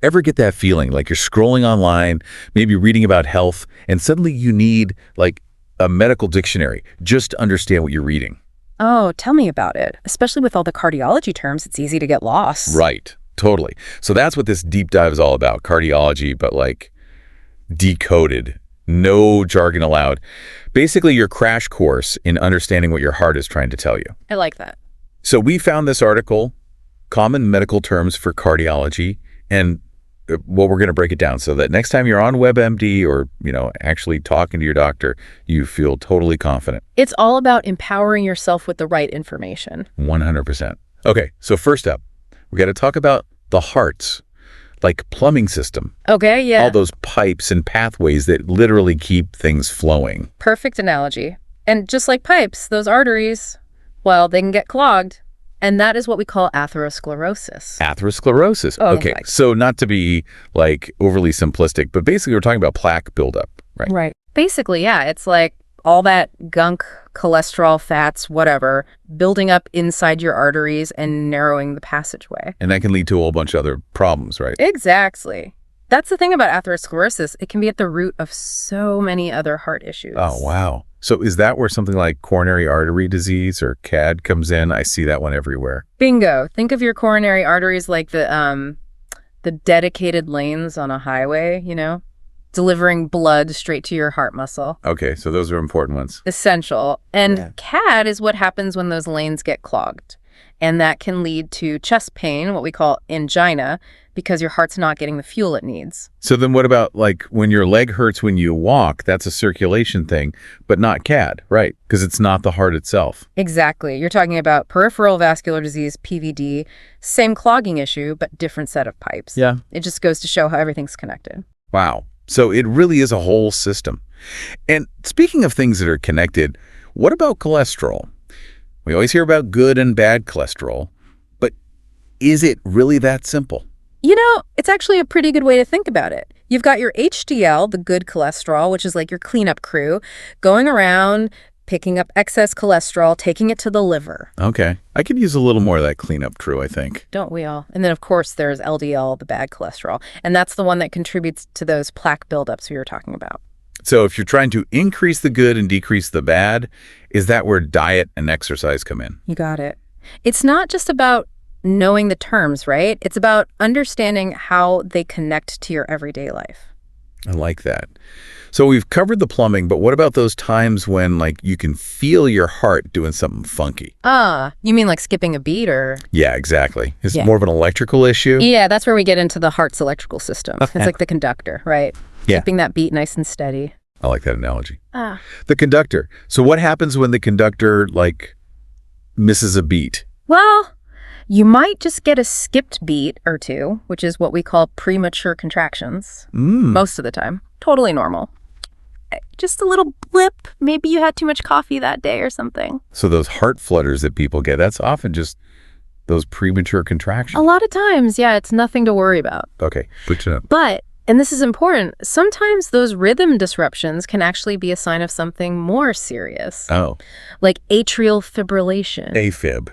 Ever get that feeling like you're scrolling online, maybe reading about health, and suddenly you need like a medical dictionary just to understand what you're reading? Oh, tell me about it. Especially with all the cardiology terms, it's easy to get lost. Right. Totally. So that's what this deep dive is all about. Cardiology, but like decoded. No jargon allowed. Basically, your crash course in understanding what your heart is trying to tell you. I like that. So we found this article, Common Medical Terms for Cardiology, and well, we're going to break it down so that next time you're on WebMD or, actually talking to your doctor, you feel totally confident. It's all about empowering yourself with the right information. 100%. Okay, so first up, we got to talk about the heart's like plumbing system. Okay, yeah. All those pipes and pathways that literally keep things flowing. Perfect analogy. And just like pipes, those arteries, well, they can get clogged. And that is what we call atherosclerosis. Atherosclerosis. Oh, okay, so not to be like overly simplistic, but basically we're talking about plaque buildup, right? Right. Basically, yeah, it's like all that gunk, cholesterol, fats, whatever, building up inside your arteries and narrowing the passageway. And that can lead to a whole bunch of other problems, right? Exactly. That's the thing about atherosclerosis. It can be at the root of so many other heart issues. Oh, wow. So is that where something like coronary artery disease or CAD comes in? I see that one everywhere. Bingo. Think of your coronary arteries like the dedicated lanes on a highway, delivering blood straight to your heart muscle. Okay, so those are important ones. Essential. And CAD is what happens when those lanes get clogged. And that can lead to chest pain, what we call angina, because your heart's not getting the fuel it needs. So then what about like when your leg hurts when you walk? That's a circulation thing, but not CAD, right? Because it's not the heart itself. Exactly. You're talking about peripheral vascular disease, PVD, same clogging issue, but different set of pipes. Yeah. It just goes to show how everything's connected. Wow. So it really is a whole system. And speaking of things that are connected, what about cholesterol? We always hear about good and bad cholesterol, but is it really that simple? It's actually a pretty good way to think about it. You've got your HDL, the good cholesterol, which is like your cleanup crew, going around, picking up excess cholesterol, taking it to the liver. Okay. I could use a little more of that cleanup crew, I think. Don't we all? And then, of course, there's LDL, the bad cholesterol, and that's the one that contributes to those plaque buildups we were talking about. So if you're trying to increase the good and decrease the bad, is that where diet and exercise come in? You got it. It's not just about knowing the terms, right? It's about understanding how they connect to your everyday life. I like that. So we've covered the plumbing, but what about those times when like you can feel your heart doing something funky? You mean like skipping a beat or? Yeah, exactly. Is it more of an electrical issue? Yeah, that's where we get into the heart's electrical system. It's like the conductor, right? Yeah. Keeping that beat nice and steady. I like that analogy. The conductor. So what happens when the conductor like misses a beat? Well, you might just get a skipped beat or two, which is what we call premature contractions. Most of the time. Totally normal. Just a little blip. Maybe you had too much coffee that day or something. So those heart flutters that people get, that's often just those premature contractions. A lot of times, yeah, it's nothing to worry about. Okay, good to know. But, and this is important, sometimes those rhythm disruptions can actually be a sign of something more serious. Oh. Like atrial fibrillation. AFib.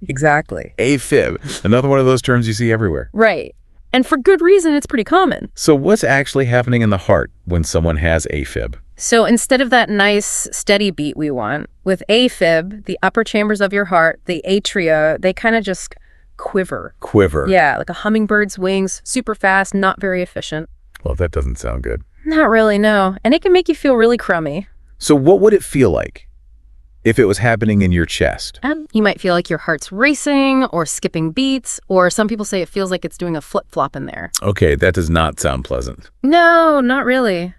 Exactly. AFib. Another one of those terms you see everywhere. Right. And for good reason, it's pretty common. So what's actually happening in the heart when someone has AFib? So instead of that nice steady beat we want, with AFib, the upper chambers of your heart, the atria, they kind of just quiver. Quiver. Yeah, like a hummingbird's wings, super fast, not very efficient. Well, that doesn't sound good. Not really, no. And it can make you feel really crummy. So what would it feel like if it was happening in your chest? You might feel like your heart's racing or skipping beats, or some people say it feels like it's doing a flip-flop in there. Okay, that does not sound pleasant. No, not really.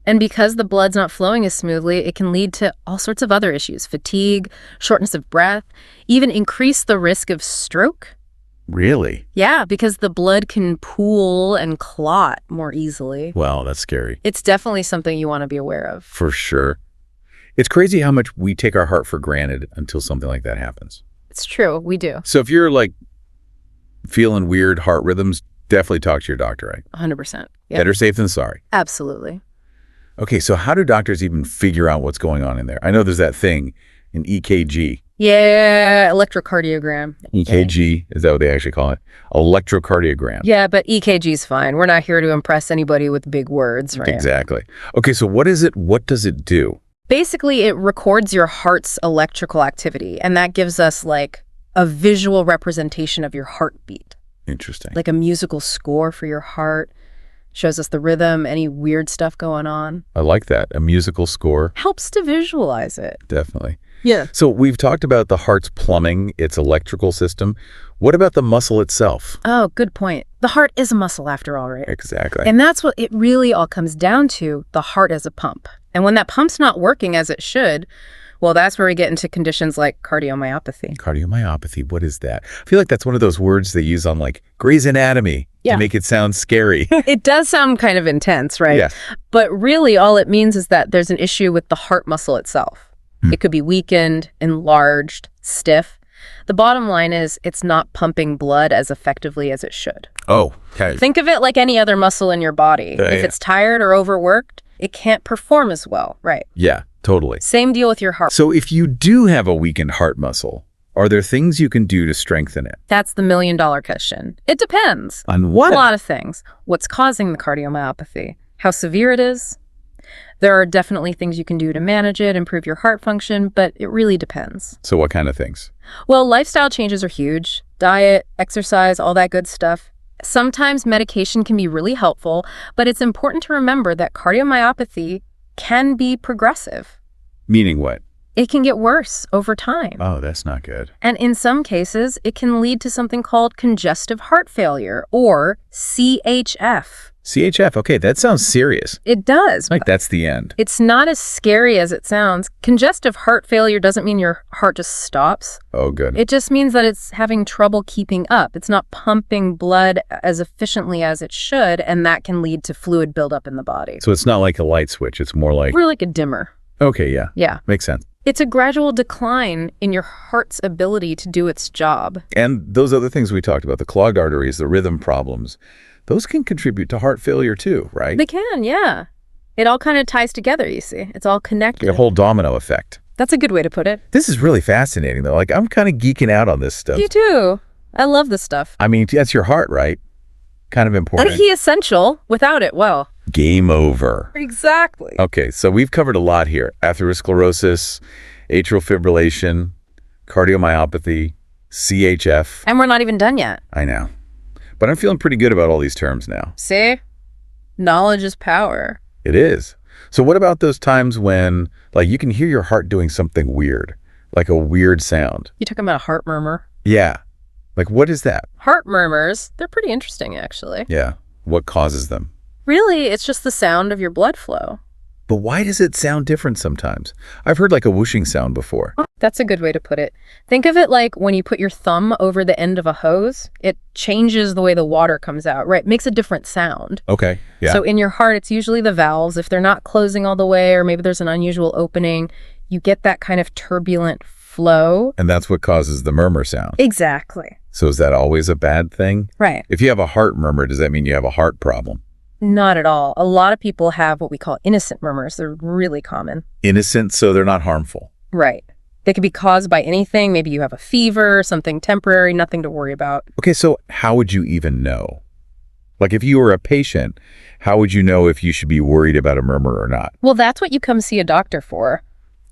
And because the blood's not flowing as smoothly, it can lead to all sorts of other issues, fatigue, shortness of breath, even increase the risk of stroke. Really? Yeah, because the blood can pool and clot more easily. Wow, that's scary. It's definitely something you want to be aware of. For sure. It's crazy how much we take our heart for granted until something like that happens. It's true, we do. So if you're like feeling weird heart rhythms, definitely talk to your doctor, right? 100%. Yep. Better safe than sorry. Absolutely. Okay, so how do doctors even figure out what's going on in there? I know there's that thing, an EKG. Yeah, electrocardiogram. EKG, is that what they actually call it? Electrocardiogram. Yeah, but EKG's fine. We're not here to impress anybody with big words, right? Exactly. Okay, so what is it? What does it do? Basically, it records your heart's electrical activity, and that gives us like a visual representation of your heartbeat. Interesting. Like a musical score for your heart. Shows us the rhythm, any weird stuff going on. I like that. A musical score. Helps to visualize it. Definitely. Yeah. So we've talked about the heart's plumbing, its electrical system. What about the muscle itself? Oh, good point. The heart is a muscle after all, right? Exactly. And that's what it really all comes down to, the heart as a pump. And when that pump's not working as it should, well, that's where we get into conditions like cardiomyopathy. Cardiomyopathy, what is that? I feel like that's one of those words they use on like Grey's Anatomy to make it sound scary. It does sound kind of intense, right? Yes. But really all it means is that there's an issue with the heart muscle itself. It could be weakened, enlarged, stiff. The bottom line is it's not pumping blood as effectively as it should. Oh, okay. Think of it like any other muscle in your body. If it's tired or overworked, it can't perform as well, right? Yeah, totally. Same deal with your heart. So if you do have a weakened heart muscle, are there things you can do to strengthen it? That's the million-dollar question. It depends. On what? A lot of things. What's causing the cardiomyopathy? How severe it is? There are definitely things you can do to manage it, improve your heart function, but it really depends. So what kind of things? Well, lifestyle changes are huge. Diet, exercise, all that good stuff. Sometimes medication can be really helpful, but it's important to remember that cardiomyopathy can be progressive. Meaning what? It can get worse over time. Oh, that's not good. And in some cases, it can lead to something called congestive heart failure, or CHF. CHF, okay, that sounds serious. It does. Like that's the end. It's not as scary as it sounds. Congestive heart failure doesn't mean your heart just stops. Oh, good. It just means that it's having trouble keeping up. It's not pumping blood as efficiently as it should, and that can lead to fluid buildup in the body. So it's not like a light switch. It's more like... We're like a dimmer. Okay, yeah. Yeah. Makes sense. It's a gradual decline in your heart's ability to do its job. And those other things we talked about, the clogged arteries, the rhythm problems, those can contribute to heart failure too, right? They can, yeah. It all kind of ties together, you see. It's all connected. Like a whole domino effect. That's a good way to put it. This is really fascinating, though. Like, I'm kind of geeking out on this stuff. You too. I love this stuff. I mean, that's your heart, right? Kind of important. And essential. Without it, well. Game over. Exactly. Okay, so we've covered a lot here. Atherosclerosis, atrial fibrillation, cardiomyopathy, CHF. And we're not even done yet. I know. But I'm feeling pretty good about all these terms now. See? Knowledge is power. It is. So what about those times when, like, you can hear your heart doing something weird, like a weird sound? You talking about a heart murmur? Yeah. Like, what is that? Heart murmurs, they're pretty interesting, actually. Yeah. What causes them? Really, it's just the sound of your blood flow. But why does it sound different sometimes? I've heard like a whooshing sound before. That's a good way to put it. Think of it like when you put your thumb over the end of a hose, it changes the way the water comes out, right? It makes a different sound. Okay, yeah. So in your heart, it's usually the valves. If they're not closing all the way, or maybe there's an unusual opening, you get that kind of turbulent flow. And that's what causes the murmur sound. Exactly. So is that always a bad thing? Right. If you have a heart murmur, does that mean you have a heart problem? Not at all. A lot of people have what we call innocent murmurs. They're really common. Innocent, so they're not harmful. Right. They can be caused by anything. Maybe you have a fever, something temporary, nothing to worry about. Okay, so how would you even know? Like if you were a patient, how would you know if you should be worried about a murmur or not? Well, that's what you come see a doctor for.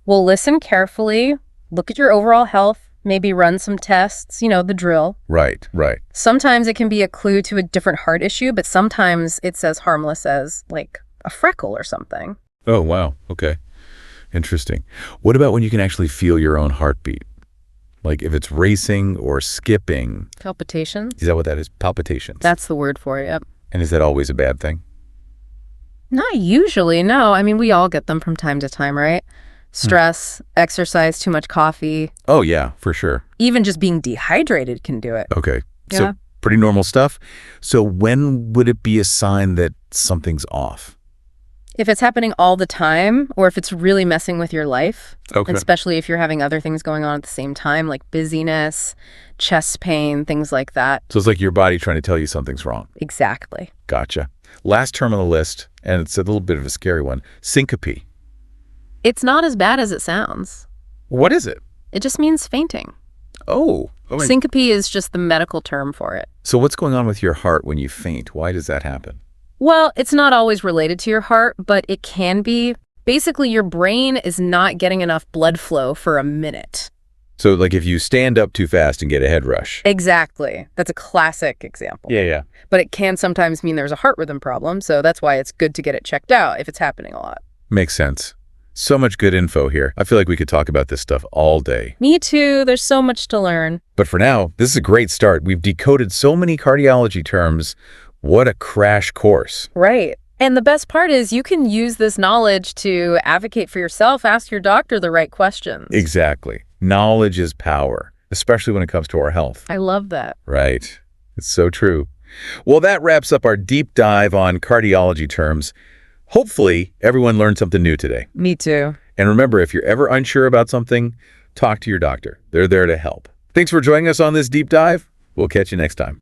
We'll listen carefully, look at your overall health, maybe run some tests, you know, the drill. Right, right. Sometimes it can be a clue to a different heart issue, but sometimes it's as harmless as like a freckle or something. Oh, wow. Okay. Interesting. What about when you can actually feel your own heartbeat? Like if it's racing or skipping. Palpitations? Is that what that is? Palpitations. That's the word for it, yep. And is that always a bad thing? Not usually, no. I mean, we all get them from time to time, right? Stress, exercise, too much coffee. Oh, yeah, for sure. Even just being dehydrated can do it. Okay. Yeah. So pretty normal stuff. So when would it be a sign that something's off? If it's happening all the time, or if it's really messing with your life, Okay. especially if you're having other things going on at the same time, like busyness, chest pain, things like that. So it's like your body trying to tell you something's wrong. Exactly. Gotcha. Last term on the list, and it's a little bit of a scary one, syncope. It's not as bad as it sounds. What is it? It just means fainting. Oh. Syncope is just the medical term for it. So what's going on with your heart when you faint? Why does that happen? Well, it's not always related to your heart, but it can be. Basically, your brain is not getting enough blood flow for a minute. So like if you stand up too fast and get a head rush. Exactly. That's a classic example. Yeah. But it can sometimes mean there's a heart rhythm problem, so that's why it's good to get it checked out if it's happening a lot. Makes sense. So much good info here. I feel like we could talk about this stuff all day. Me too. There's so much to learn. But for now, this is a great start. We've decoded so many cardiology terms. What a crash course. Right. And the best part is you can use this knowledge to advocate for yourself, ask your doctor the right questions. Exactly. Knowledge is power, especially when it comes to our health. I love that. Right. It's so true. Well, that wraps up our deep dive on cardiology terms. Hopefully, everyone learned something new today. Me too. And remember, if you're ever unsure about something, talk to your doctor. They're there to help. Thanks for joining us on this deep dive. We'll catch you next time.